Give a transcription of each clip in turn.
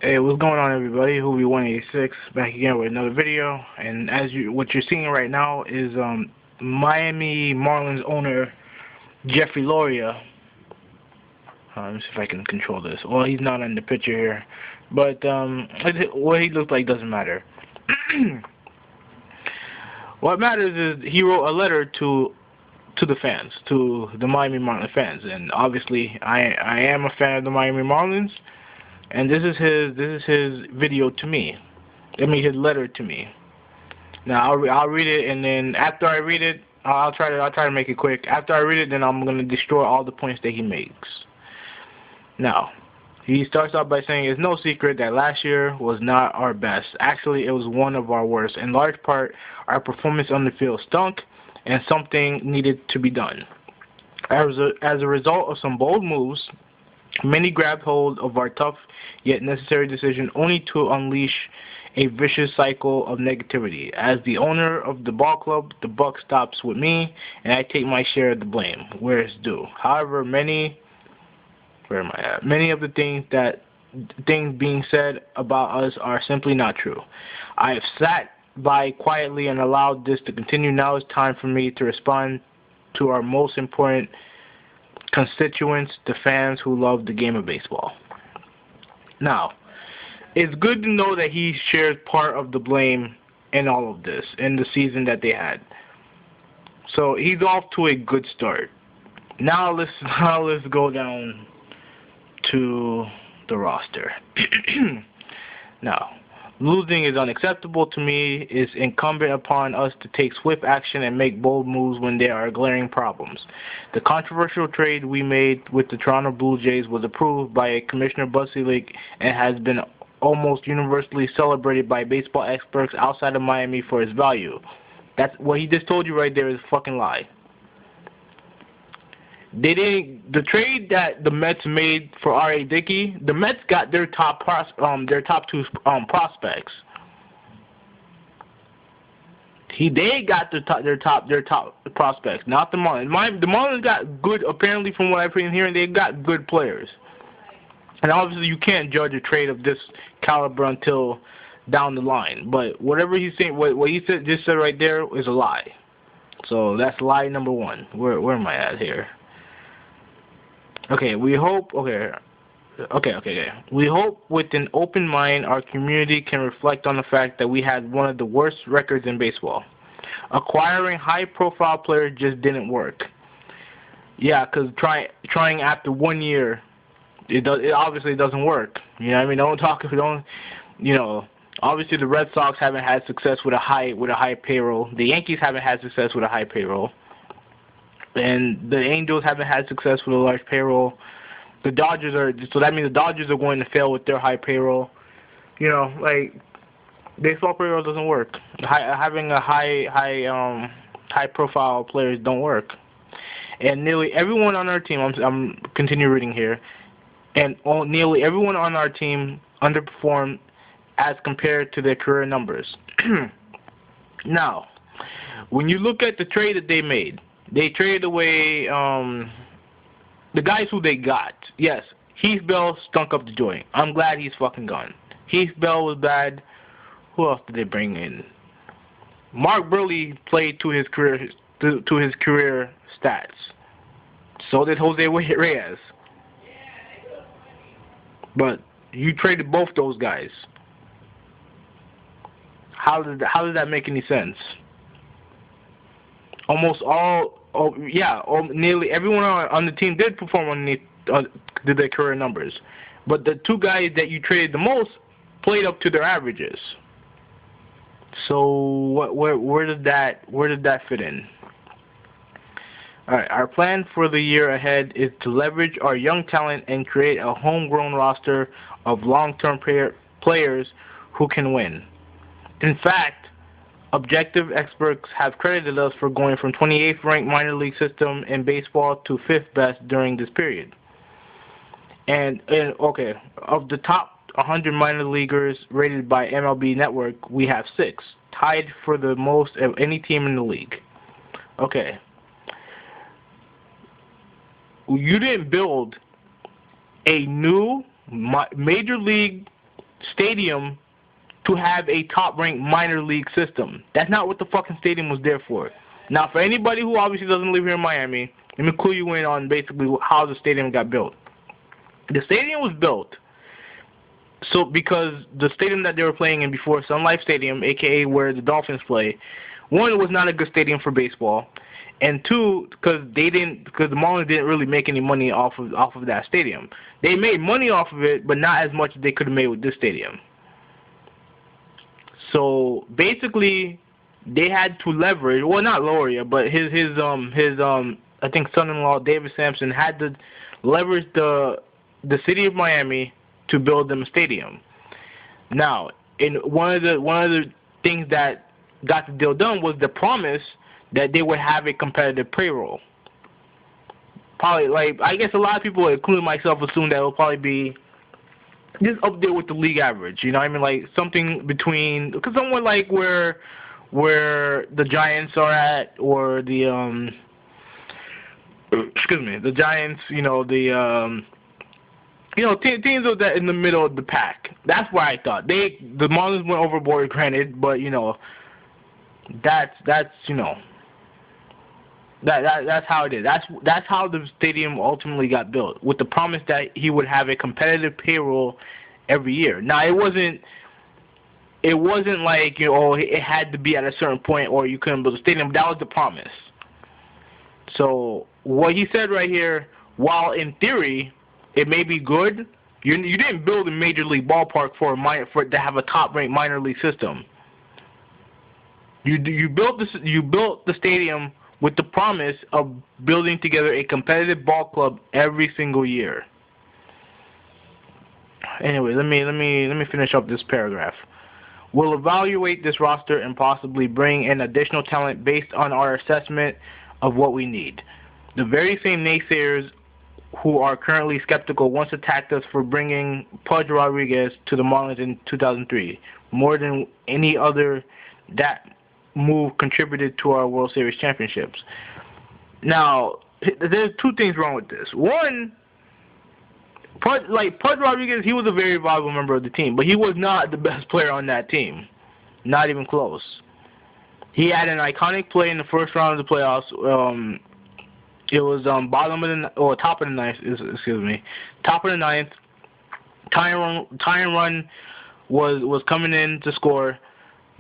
Hey, what's going on, everybody? Who'll 186 back again with another video. And what you're seeing right now is Miami Marlins owner Jeffrey Loria. Let me see if I can control this. Well, he's not in the picture here, but what he looks like doesn't matter. What matters is he wrote a letter to the fans, to the Miami Marlins fans, and obviously I am a fan of the Miami Marlins. And this is his video to me. I mean, his letter to me. Now I'll read it, and then after I read it, I'll try to make it quick. After I read it, then I'm gonna destroy all the points that he makes. Now, he starts off by saying, "It's no secret that last year was not our best. Actually, it was one of our worst. In large part, our performance on the field stunk, and something needed to be done. As a result of some bold moves, many grabbed hold of our tough yet necessary decision only to unleash a vicious cycle of negativity. As the owner of the ball club, the buck stops with me, and I take my share of the blame where it's due. However, many of the things being said about us are simply not true. I have sat by quietly and allowed this to continue. Now it's time for me to respond to our most important constituents, the fans who love the game of baseball." Now, it's good to know that he shares part of the blame in all of this, in the season that they had. So he's off to a good start. Now let's go down to the roster. Now, losing is unacceptable to me. It's incumbent upon us to take swift action and make bold moves when there are glaring problems. The controversial trade we made with the Toronto Blue Jays was approved by Commissioner Bud Selig and has been almost universally celebrated by baseball experts outside of Miami for its value. That's what he just told you right there is a fucking lie. The trade that the Mets made for R.A. Dickey, the Mets got their top two prospects. They got their top prospects, not the Marlins. The Marlins got good, apparently, from what I've been hearing. They got good players, and obviously you can't judge a trade of this caliber until down the line. But whatever he's saying, what he just said right there is a lie. So that's lie number one. Where am I at here? Okay, we hope. Okay. We hope with an open mind our community can reflect on the fact that we had one of the worst records in baseball. Acquiring high-profile players just didn't work. Yeah, because trying after 1 year, it obviously doesn't work. You know what I mean? Obviously the Red Sox haven't had success with a high payroll. The Yankees haven't had success with a high payroll. And the Angels haven't had success with a large payroll. The Dodgers so that means the Dodgers are going to fail with their high payroll. Baseball payroll doesn't work. Having a high profile players don't work. And nearly everyone on our team, I'm continue reading here, and nearly everyone on our team underperformed as compared to their career numbers. Now, when you look at the trade that they made, they traded away the guys who they got. Yes, Heath Bell stunk up the joint. I'm glad he's fucking gone. Heath Bell was bad. Who else did they bring in? Mark Burley played to his career stats. So did Jose Reyes. But you traded both those guys. How does that make any sense? Nearly everyone on the team did perform underneath their career numbers, but the two guys that you traded the most played up to their averages. So where did that fit in? All right, our plan for the year ahead is to leverage our young talent and create a homegrown roster of long-term players who can win. In fact, objective experts have credited us for going from 28th ranked minor league system in baseball to 5th best during this period. And of the top 100 minor leaguers rated by MLB Network, we have 6, tied for the most of any team in the league. Okay. You didn't build a new major league stadium to have a top-ranked minor league system. That's not what the fucking stadium was there for. Now, for anybody who obviously doesn't live here in Miami, let me clue you in on basically how the stadium got built. The stadium was built because the stadium that they were playing in before, Sun Life Stadium, aka where the Dolphins play, one, it was not a good stadium for baseball, and two, because the Marlins didn't really make any money off of that stadium. They made money off of it, but not as much as they could have made with this stadium. So basically, they had to leverage, well, not Loria, but his I think son-in-law David Sampson had to leverage the city of Miami to build them a stadium. Now, in one of the things that got the deal done was the promise that they would have a competitive payroll. Probably, like, I guess a lot of people, including myself, assume that it will probably be just up there with the league average. You know what I mean? Like something between, because somewhere like where the Giants are at, or the the Giants, teams of that in the middle of the pack. That's why I thought the Marlins went overboard, granted, but that's how it is. That's how the stadium ultimately got built, with the promise that he would have a competitive payroll every year. Now it wasn't like it had to be at a certain point or you couldn't build a stadium. That was the promise. So what he said right here, while in theory it may be good, you didn't build a major league ballpark for to have a top-ranked minor league system. You built the stadium with the promise of building together a competitive ball club every single year. Anyway, let me finish up this paragraph. We'll evaluate this roster and possibly bring in additional talent based on our assessment of what we need. The very same naysayers who are currently skeptical once attacked us for bringing Pudge Rodriguez to the Marlins in 2003. More than any other, that move contributed to our World Series championships. Now, there's two things wrong with this. One, Pudge Rodriguez, he was a very valuable member of the team, but he was not the best player on that team. Not even close. He had an iconic play in the first round of the playoffs. It was top of the ninth. Excuse me, top of the ninth. Tying run was coming in to score.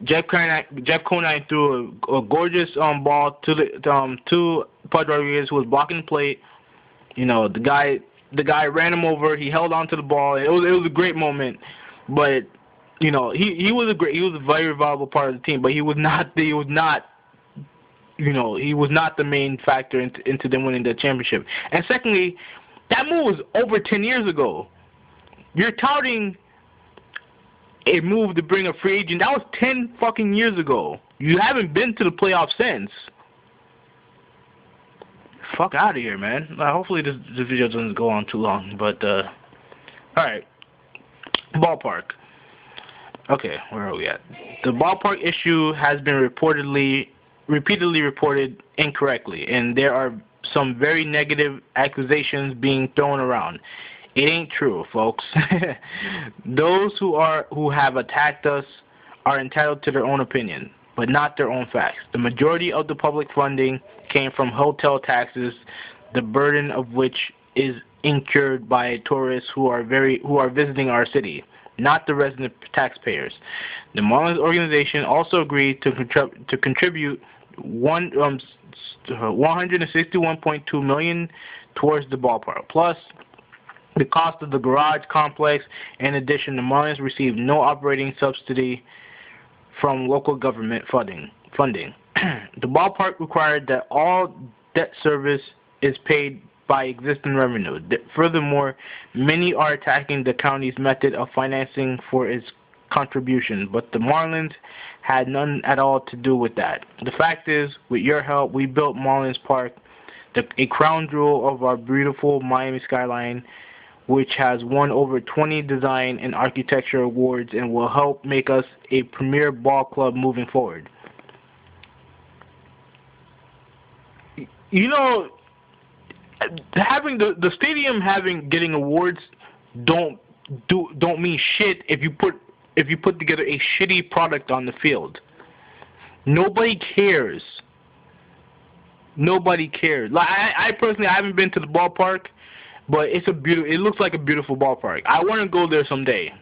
Jeff Conine threw a gorgeous ball to Pudge Rodriguez, who was blocking the plate. The guy ran him over. He held on to the ball. It was a great moment, but he was a very valuable part of the team. But he was not the main factor into them winning the championship. And secondly, that move was over 10 years ago. You're touting a move to bring a free agent. That was 10 fucking years ago. You haven't been to the playoffs since. Fuck out of here, man. Hopefully this video doesn't go on too long. But, alright. Ballpark. Okay, where are we at? The ballpark issue has been repeatedly reported incorrectly, and there are some very negative accusations being thrown around. It ain't true, folks. Those who have attacked us are entitled to their own opinion, but not their own facts. The majority of the public funding came from hotel taxes, the burden of which is incurred by tourists who are visiting our city, not the resident taxpayers. The Marlins organization also agreed to contribute $161.2 million towards the ballpark, plus the cost of the garage complex. In addition, the Marlins received no operating subsidy from local government funding. The ballpark required that all debt service is paid by existing revenue. Furthermore, many are attacking the county's method of financing for its contribution, but the Marlins had none at all to do with that. The fact is, with your help, we built Marlins Park, a crown jewel of our beautiful Miami skyline, which has won over 20 design and architecture awards and will help make us a premier ball club moving forward. Having the stadium getting awards don't don't mean shit if you put together a shitty product on the field. Nobody cares. Nobody cares. Like I personally, I haven't been to the ballpark, but it looks like a beautiful ballpark. I want to go there someday.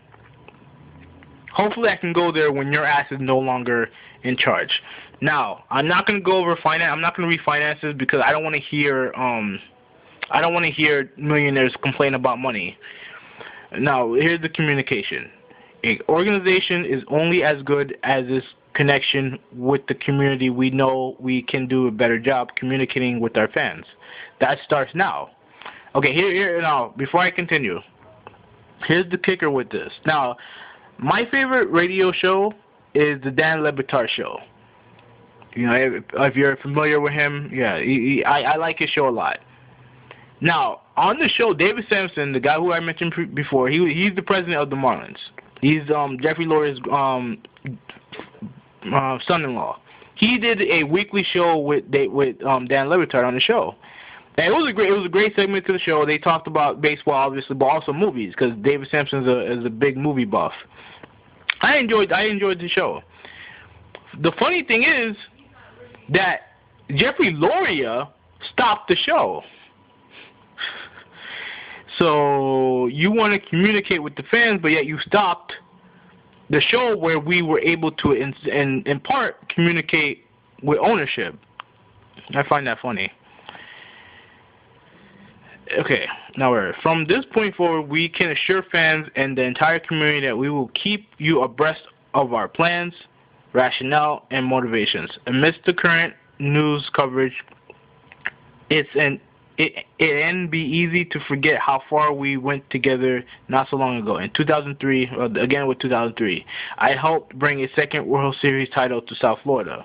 Hopefully, I can go there when your ass is no longer in charge. Now, I'm not gonna go over finance. I'm not gonna read finances because I don't want to hear millionaires complain about money. Now, here's the communication. An organization is only as good as its connection with the community. We know we can do a better job communicating with our fans. That starts now. Okay, here now, before I continue, here's the kicker with this. Now, my favorite radio show is the Dan Le Batard Show. You know, if you're familiar with him, yeah, I like his show a lot. Now, on the show, David Sampson, the guy who I mentioned before, he's the president of the Marlins. He's Jeffrey Lurie's son-in-law. He did a weekly show with Dan Le Batard on the show. And it was a great segment to the show. They talked about baseball, obviously, but also movies, because David Sampson is a big movie buff. I enjoyed the show. The funny thing is that Jeffrey Lurie stopped the show. So you want to communicate with the fans, but yet you stopped the show where we were able to, in part, communicate with ownership. I find that funny. Okay, now from this point forward, we can assure fans and the entire community that we will keep you abreast of our plans, rationale, and motivations. Amidst the current news coverage, it can be easy to forget how far we went together not so long ago. In 2003, again with 2003, I helped bring a second World Series title to South Florida.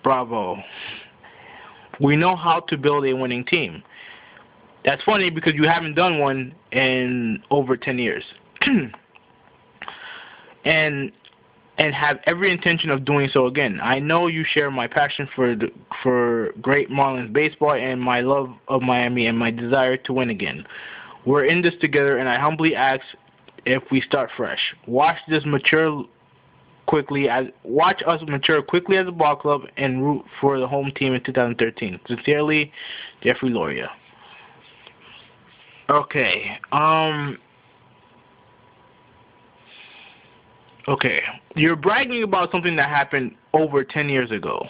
Bravo. We know how to build a winning team. That's funny because you haven't done one in over 10 years. and have every intention of doing so again. I know you share my passion for great Marlins baseball and my love of Miami and my desire to win again. We're in this together, and I humbly ask if we start fresh. Watch us mature quickly as a ball club and root for the home team in 2013. Sincerely, Jeffrey Lurie. Okay. Okay. You're bragging about something that happened over 10 years ago.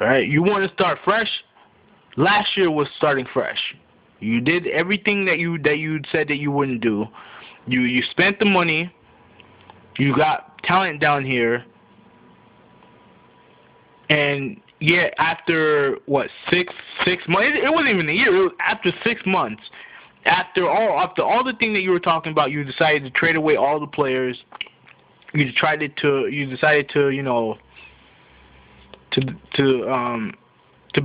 All right. You want to start fresh? Last year was starting fresh. You did everything that you said that you wouldn't do. You spent the money. You got talent down here. And yeah, after what, six months? It wasn't even a year. It was after 6 months. After all the thing that you were talking about, you decided to trade away all the players. You decided to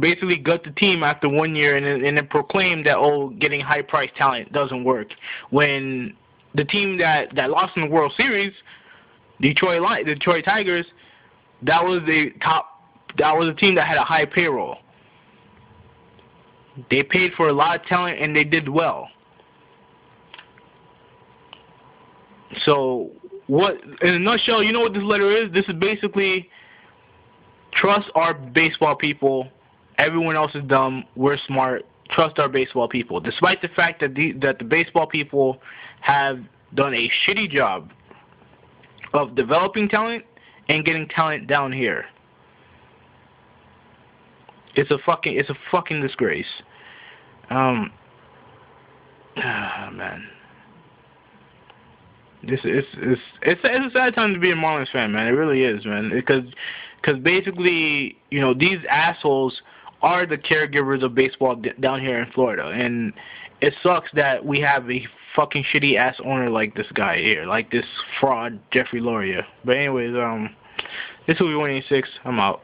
basically gut the team after 1 year, and then proclaim that getting high priced talent doesn't work. When the team that lost in the World Series, Detroit Tigers, that was a team that had a high payroll. They paid for a lot of talent, and they did well. So, in a nutshell, you know what this letter is? This is basically, trust our baseball people. Everyone else is dumb. We're smart. Trust our baseball people. Despite the fact that the baseball people have done a shitty job of developing talent and getting talent down here. It's a fucking disgrace. Man, it's a sad time to be a Marlins fan, man. It really is, man. Because basically, you know, these assholes are the caregivers of baseball down here in Florida, and it sucks that we have a fucking shitty ass owner like this guy here, like this fraud Jeffrey Lurie. But anyways, this will be 186. I'm out.